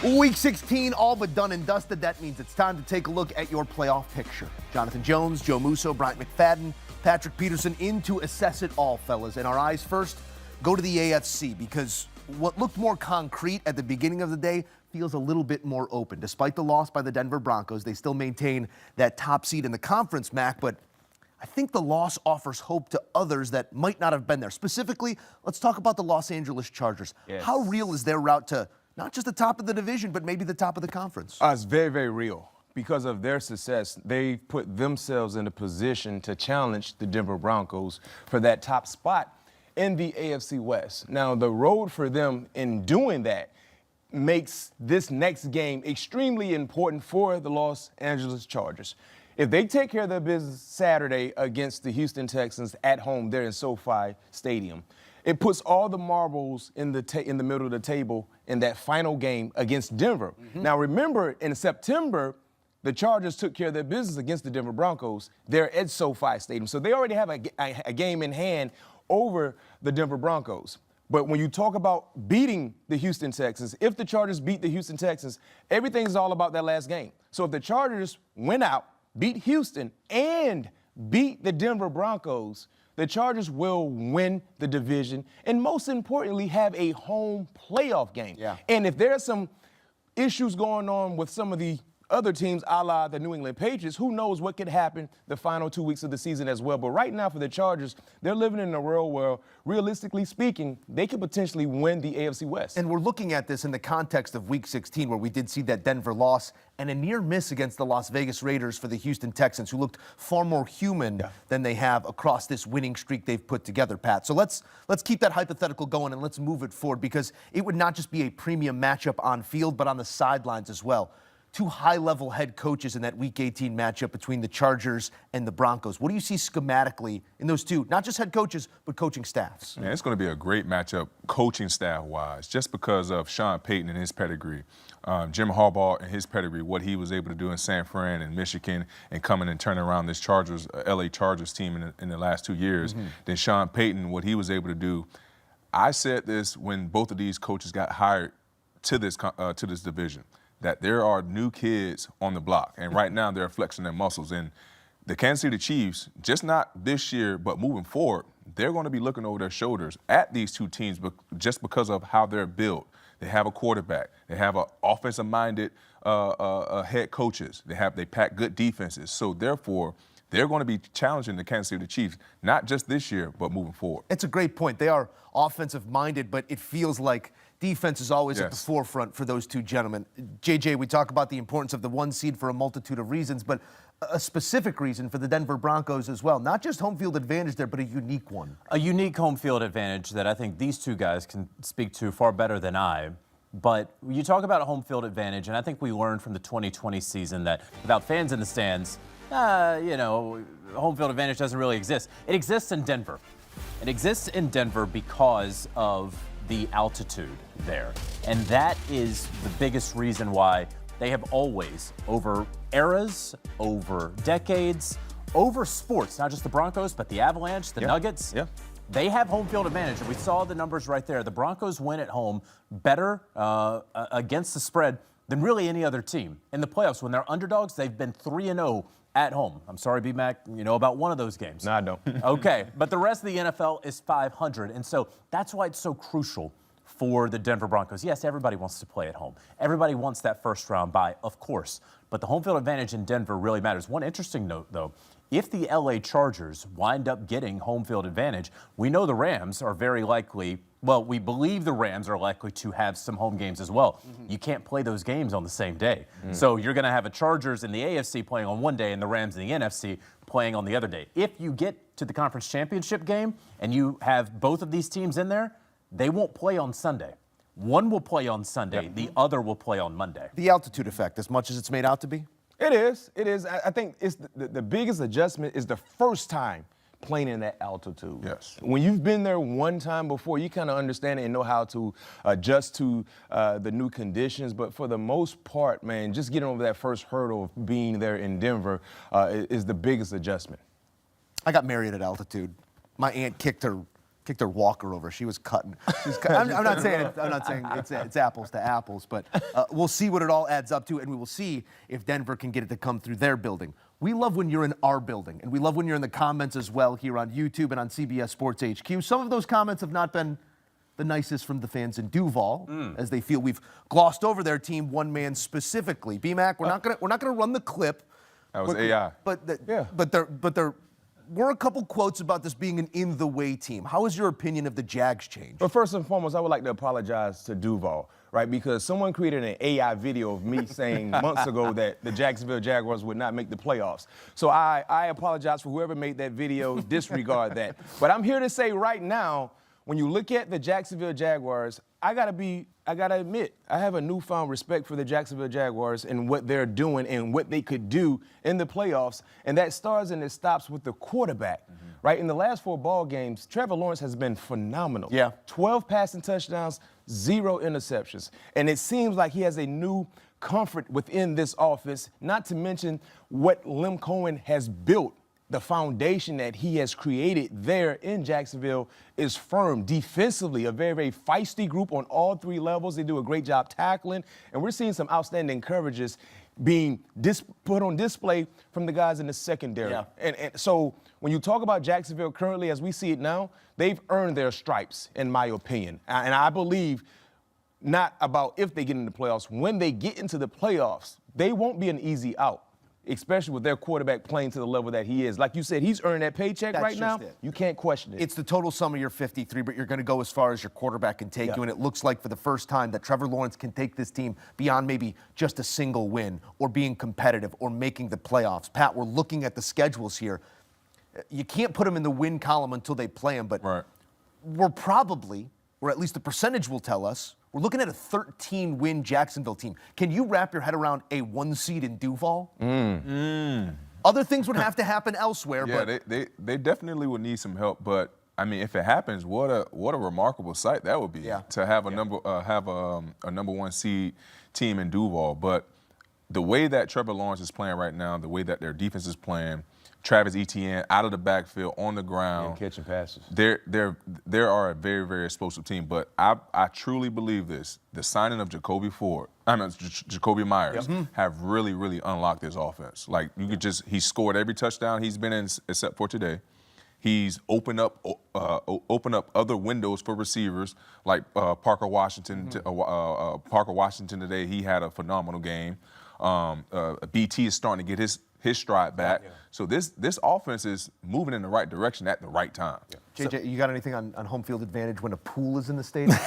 Week 16 all but done and dusted. That means it's time to take a look at your playoff picture. Jonathan Jones, Joe Musso, Bryant McFadden, Patrick Peterson in to assess it all, fellas. And our eyes first go to the AFC because what looked more concrete at the beginning of the day feels a little bit more open. Despite the loss by the Denver Broncos, they still maintain that top seed in the conference, Mac, but I think the loss offers hope to others that might not have been there. Specifically, let's talk about the Los Angeles Chargers. Yes. How real is their route to not just the top of the division, but maybe the top of the conference? It's very, very real. Because of their success, they put themselves in a position to challenge the Denver Broncos for that top spot in the AFC West. Now, the road for them in doing that makes this next game extremely important for the Los Angeles Chargers. If they take care of their business Saturday against the Houston Texans at home there in SoFi Stadium, it puts all the marbles in the middle of the table in that final game against Denver. Now, remember, in September, the Chargers took care of their business against the Denver Broncos there at SoFi Stadium. So they already have a game in hand over the Denver Broncos. But when you talk about beating the Houston Texans, if the Chargers beat the Houston Texans, everything's all about that last game. So if the Chargers win out, beat Houston, and beat the Denver Broncos, the Chargers will win the division and, most importantly, have a home playoff game. Yeah. And if there are some issues going on with some of the other teams, a la the New England Patriots, who knows what could happen the final 2 weeks of the season as well. But right now for the Chargers, they're living in a world where, realistically speaking, they could potentially win the AFC West. And we're looking at this in the context of Week 16, where we did see that Denver loss and a near miss against the Las Vegas Raiders for the Houston Texans, who looked far more human than they have across this winning streak they've put together, Pat. So let's keep that hypothetical going and let's move it forward, because it would not just be a premium matchup on field, but on the sidelines as well. Two high-level head coaches in that Week 18 matchup between the Chargers and the Broncos. What do you see schematically in those two, not just head coaches, but coaching staffs? Man, it's going to be a great matchup coaching staff-wise, just because of Sean Payton and his pedigree. Jim Harbaugh and his pedigree, what he was able to do in San Fran and Michigan and coming and turning around this Chargers, LA Chargers team in the last 2 years. Then Sean Payton, what he was able to do. I said this when both of these coaches got hired to this division, that there are new kids on the block, and right now they're flexing their muscles. And the Kansas City Chiefs, just not this year, but moving forward, they're going to be looking over their shoulders at these two teams just because of how they're built. They have a quarterback. They have an offensive-minded head coaches. They pack good defenses. So therefore, they're going to be challenging the Kansas City Chiefs, not just this year, but moving forward. It's a great point. They are offensive-minded, but it feels like defense is always at the forefront for those two gentlemen. JJ, we talk about the importance of the one seed for a multitude of reasons, but a specific reason for the Denver Broncos as well. Not just home field advantage there, but a unique one. A unique home field advantage that I think these two guys can speak to far better than I. But you talk about a home field advantage, and I think we learned from the 2020 season that without fans in the stands, home field advantage doesn't really exist. It exists in Denver. It exists in Denver because of the altitude there. And that is the biggest reason why they have always, over eras, over decades, over sports, not just the Broncos, but the Avalanche, the Nuggets, they have home field advantage. And we saw the numbers right there. The Broncos win at home better against the spread than really any other team. In the playoffs, when they're underdogs, they've been 3-0 at home. I'm sorry, B-Mac, you know about one of those games. No, I don't. Okay, but the rest of the NFL is 500, and so that's why it's so crucial for the Denver Broncos. Yes, everybody wants to play at home. Everybody wants that first round bye, of course, but the home field advantage in Denver really matters. One interesting note, though, if the LA Chargers wind up getting home field advantage, we know the Rams are very likely, well, we believe the Rams are likely to have some home games as well. You can't play those games on the same day. So you're going to have a Chargers in the AFC playing on one day and the Rams in the NFC playing on the other day. If you get to the conference championship game and you have both of these teams in there, they won't play on Sunday. One will play on Sunday, the other will play on Monday. The altitude effect, as much as it's made out to be? It is. It is. I think it's the biggest adjustment is the first time playing in that altitude. Yes. When you've been there one time before, you kind of understand it and know how to adjust to the new conditions. But for the most part, man, just getting over that first hurdle of being there in Denver is the biggest adjustment. I got married at altitude. My aunt kicked her kicked her walker over. She was cutting. I'm not saying it's apples to apples, but we'll see what it all adds up to, and we will see if Denver can get it to come through their building. We love when you're in our building, and we love when you're in the comments as well here on YouTube and on CBS Sports HQ. Some of those comments have not been the nicest from the fans in Duval, as they feel we've glossed over their team, one man specifically. BMAC, we're not gonna run the clip. That was AI. But there were a couple quotes about this being an in-the-way team. How has your opinion of the Jags changed? But first and foremost, I would like to apologize to Duval, right? Because someone created an AI video of me saying months ago that the Jacksonville Jaguars would not make the playoffs. So I apologize for whoever made that video. Disregard that. But I'm here to say right now, when you look at the Jacksonville Jaguars, I gotta admit, I have a newfound respect for the Jacksonville Jaguars and what they're doing and what they could do in the playoffs. And that starts and it stops with the quarterback, right? In the last 4 ball games, Trevor Lawrence has been phenomenal. Yeah. 12 passing touchdowns, 0 interceptions. And it seems like he has a new comfort within this offense, not to mention what Liam Cohen has built. The foundation that he has created there in Jacksonville is firm. Defensively, a very, very feisty group on all 3 levels. They do a great job tackling, and we're seeing some outstanding coverages being put on display from the guys in the secondary. Yeah. And so when you talk about Jacksonville currently, as we see it now, they've earned their stripes, in my opinion. And I believe not about if they get into the playoffs. When they get into the playoffs, they won't be an easy out, especially with their quarterback playing to the level that he is. Like you said, he's earning that paycheck right now. You can't question it. It's the total sum of your 53, but you're going to go as far as your quarterback can take you, and it looks like for the first time that Trevor Lawrence can take this team beyond maybe just a single win or being competitive or making the playoffs. Pat, we're looking at the schedules here. You can't put them in the win column until they play them, but we're probably, or at least the percentage will tell us, we're looking at a 13-win Jacksonville team. Can you wrap your head around a 1 seed in Duval? Other things would have to happen elsewhere. Yeah, but they definitely would need some help. But I mean, if it happens, what a remarkable sight that would be to have a number 1 seed team in Duval. But the way that Trevor Lawrence is playing right now, the way that their defense is playing, Travis Etienne out of the backfield on the ground, and catching passes. They are a very, very explosive team. But I truly believe this: the signing of Jacoby Myers have really, really unlocked this offense. Like you could he scored every touchdown he's been in except for today. He's opened up other windows for receivers like Parker Washington. Parker Washington today, he had a phenomenal game. BT is starting to get his stride back. So this offense is moving in the right direction at the right time. JJ, you got anything on home field advantage when a pool is in the stadium?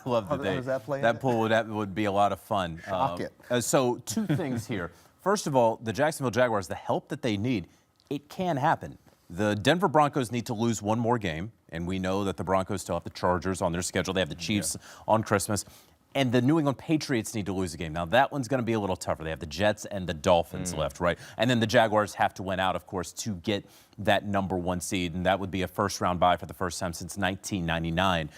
Love the day. How does that play? That pool would be a lot of fun. Shock it. So 2 things here. First of all, the Jacksonville Jaguars, the help that they need, it can happen. The Denver Broncos need to lose 1 more game, and we know that the Broncos still have the Chargers on their schedule. They have the Chiefs on Christmas. And the New England Patriots need to lose a game. Now, that one's going to be a little tougher. They have the Jets and the Dolphins left, right? And then the Jaguars have to win out, of course, to get that number 1 seed. And that would be a first-round bye for the first time since 1999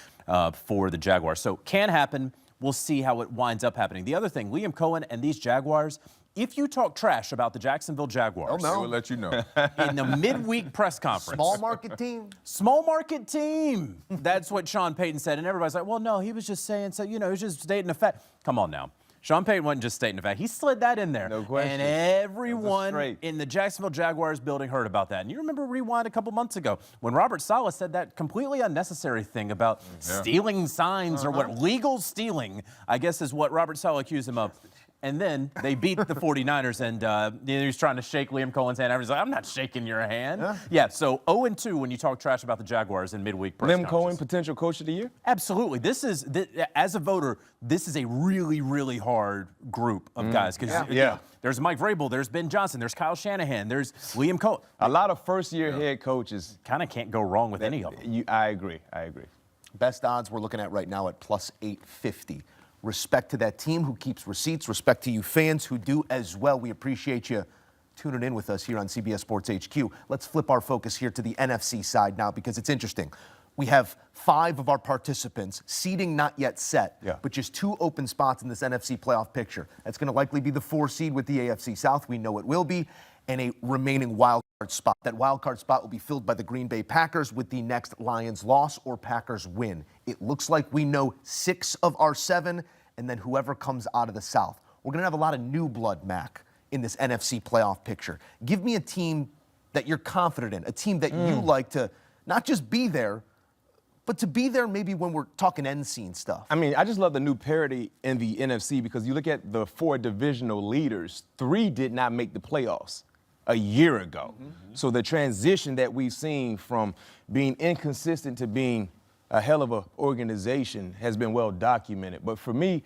for the Jaguars. So can happen. We'll see how it winds up happening. The other thing, Liam Cohen and these Jaguars, if you talk trash about the Jacksonville Jaguars, They will let you know. in the midweek press conference. Small market team? Small market team. That's what Sean Payton said. And everybody's like, well, no, he was just saying, so, he was just stating a fact. Come on now. Sean Payton wasn't just stating a fact. He slid that in there. No question. And everyone in the Jacksonville Jaguars building heard about that. And you remember Rewind a couple months ago when Robert Saleh said that completely unnecessary thing about stealing signs or what legal stealing, I guess is what Robert Saleh accused him of. And then they beat the 49ers, and he was trying to shake Liam Cohen's hand. Everybody's like, I'm not shaking your hand. So 0-2 when you talk trash about the Jaguars in midweek press Liam Cohen, potential coach of the year? Absolutely. As a voter, this is a really, really hard group of guys. Because there's Mike Vrabel, there's Ben Johnson, there's Kyle Shanahan, there's Liam Cohen. A lot of first-year head coaches. Kind of can't go wrong with any of them. I agree. Best odds we're looking at right now at plus 850. Respect to that team who keeps receipts. Respect to you fans who do as well. We appreciate you tuning in with us here on CBS Sports HQ. Let's flip our focus here to the NFC side now because it's interesting. We have 5 of our participants, seeding not yet set, but just 2 open spots in this NFC playoff picture. That's going to likely be the 4 seed with the AFC South. We know it will be, and a remaining wild spot. That wild card spot will be filled by the Green Bay Packers with the next Lions loss or Packers win. It looks like we know 6 of our 7, and then whoever comes out of the South. We're going to have a lot of new blood, Mac, in this NFC playoff picture. Give me a team that you're confident in, a team that you like to not just be there, but to be there maybe when we're talking end scene stuff. I mean, I just love the new parity in the NFC because you look at the 4 divisional leaders, 3 did not make the playoffs a year ago. So the transition that we've seen from being inconsistent to being a hell of an organization has been well documented. But for me,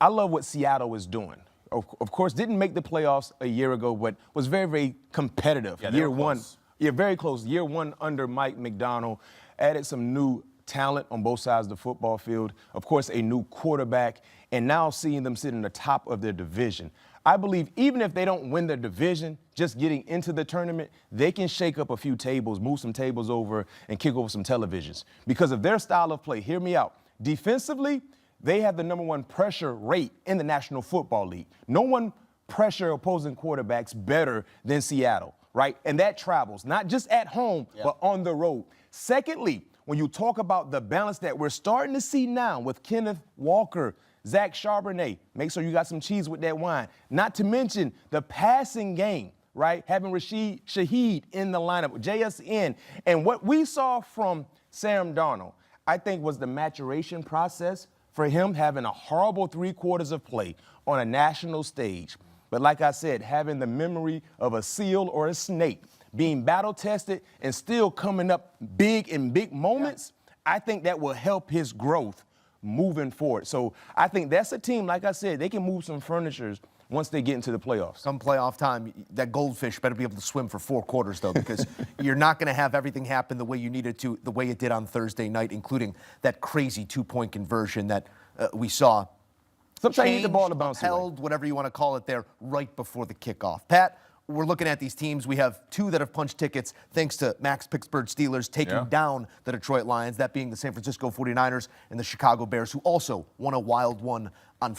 I love what Seattle is doing. Of course, didn't make the playoffs a year ago, but was very, very competitive. Yeah, year one. Yeah, very close. Year 1 under Mike McDonald. Added some new talent on both sides of the football field. Of course, a new quarterback. And now seeing them sit in the top of their division. I believe even if they don't win their division, just getting into the tournament, they can shake up a few tables, move some tables over, and kick over some televisions. Because of their style of play, hear me out. Defensively, they have the #1 pressure rate in the National Football League. No one pressure opposing quarterbacks better than Seattle, right? And that travels, not just at home, but on the road. Secondly, when you talk about the balance that we're starting to see now with Kenneth Walker, Zach Charbonnet, make sure you got some cheese with that wine. Not to mention the passing game, right? Having Rashid Shaheed in the lineup, JSN. And what we saw from Sam Darnold, I think was the maturation process for him having a horrible 3 quarters of play on a national stage. But like I said, having the memory of a seal or a snake, being battle tested and still coming up big in big moments, I think that will help his growth moving forward. So I think that's a team, like I said, they can move some furnitures once they get into the playoffs. Come playoff time, that goldfish better be able to swim for 4 quarters, though, because you're not going to have everything happen the way you needed to, the way it did on Thursday night, including that crazy 2-point conversion that we saw. Sometimes you need the ball to bounce held, whatever you want to call it there, right before the kickoff. Pat, we're looking at these teams. We have 2 that have punched tickets thanks to Mac's Pittsburgh Steelers taking down the Detroit Lions, that being the San Francisco 49ers and the Chicago Bears, who also won a wild one on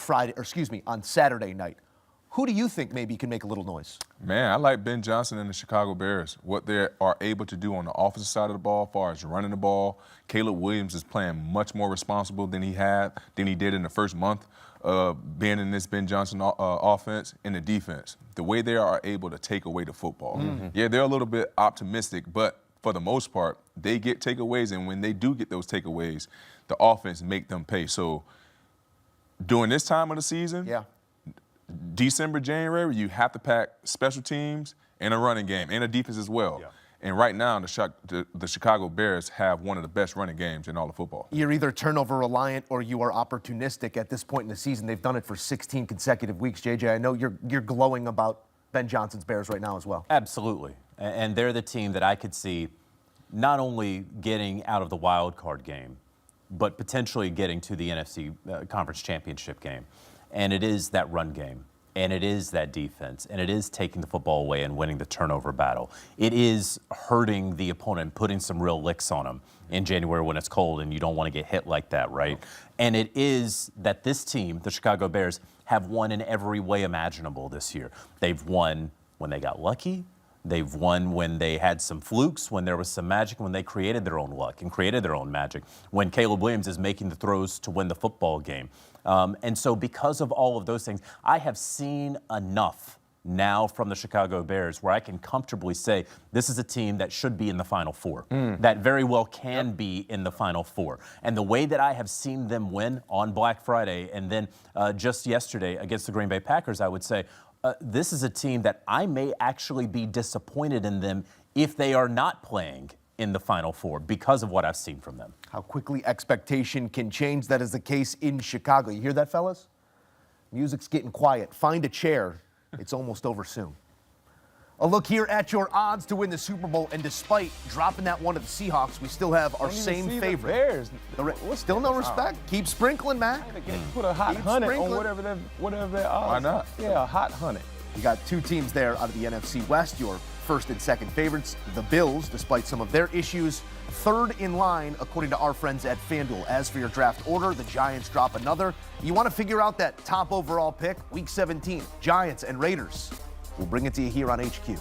on Saturday night. Who do you think maybe can make a little noise? Man, I like Ben Johnson and the Chicago Bears. What they are able to do on the offensive side of the ball as far as running the ball. Caleb Williams is playing much more responsible than he did in the first month being in this Ben Johnson offense. In the defense, the way they are able to take away the football. Yeah, they're a little bit optimistic, but for the most part, they get takeaways, and when they do get those takeaways, the offense make them pay. So during this time of the season, December, January, you have to pack special teams and a running game and a defense as well. And right now, the Chicago Bears have one of the best running games in all of football. You're either turnover reliant or you are opportunistic at this point in the season. They've done it for 16 consecutive weeks. JJ, I know you're glowing about Ben Johnson's Bears right now as well. Absolutely. And they're the team that I could see not only getting out of the wild card game, but potentially getting to the NFC Conference Championship game. And it is that run game, and it is that defense, and it is taking the football away and winning the turnover battle. It is hurting the opponent, putting some real licks on them in January when it's cold and you don't want to get hit like that, right? And it is that this team, the Chicago Bears, have won in every way imaginable this year. They've won when they got lucky. They've won when they had some flukes, when there was some magic, when they created their own luck and created their own magic, when Caleb Williams is making the throws to win the football game. And so because of all of those things, I have seen enough now from the Chicago Bears where I can comfortably say this is a team that should be in the Final Four, that very well can be in the Final Four. And the way that I have seen them win on Black Friday and then just yesterday against the Green Bay Packers, I would say, this is a team that I may actually be disappointed in them if they are not playing in the Final Four because of what I've seen from them. How quickly expectation can change. That is the case in Chicago. You hear that, fellas? Music's getting quiet. Find a chair. It's almost over soon. A look here at your odds to win the Super Bowl, and despite dropping that one to the Seahawks, we still have our same favorite. Bears. Still no respect. Keep sprinkling, man. Put a hot Keep 100 on sprinkling. whatever their odds. Why not? Yeah, a hot 100. You got 2 teams there out of the NFC West, your first and second favorites. The Bills, despite some of their issues, third in line, according to our friends at FanDuel. As for your draft order, the Giants drop another. You want to figure out that top overall pick? Week 17, Giants and Raiders. We'll bring it to you here on HQ.